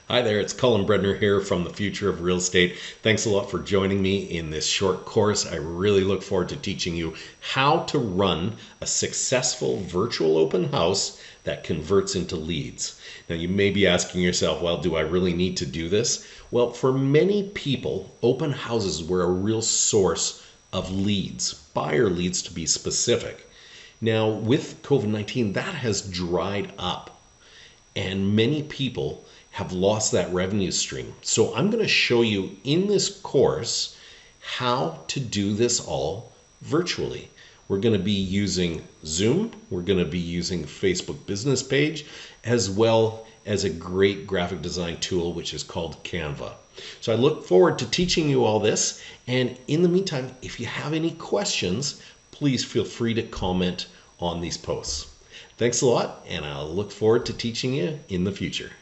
Hi there, it's Cullen Bredner here from the Future of Real Estate. Thanks a lot for joining me in this short course. I really look forward to teaching you how to run a successful virtual open house that converts into leads. Now, you may be asking yourself, well, do I really need to do this? Well, for many people, open houses were a real source of leads, buyer leads to be specific. Now, with COVID-19, that has dried up and many people have lost that revenue stream. So I'm going to show you in this course how to do this all virtually. We're going to be using Zoom, we're going to be using Facebook business page, as well as a great graphic design tool which is called Canva. So I look forward to teaching you all this, and in the meantime, if you have any questions, please feel free to comment on these posts. Thanks a lot, and I'll look forward to teaching you in the future.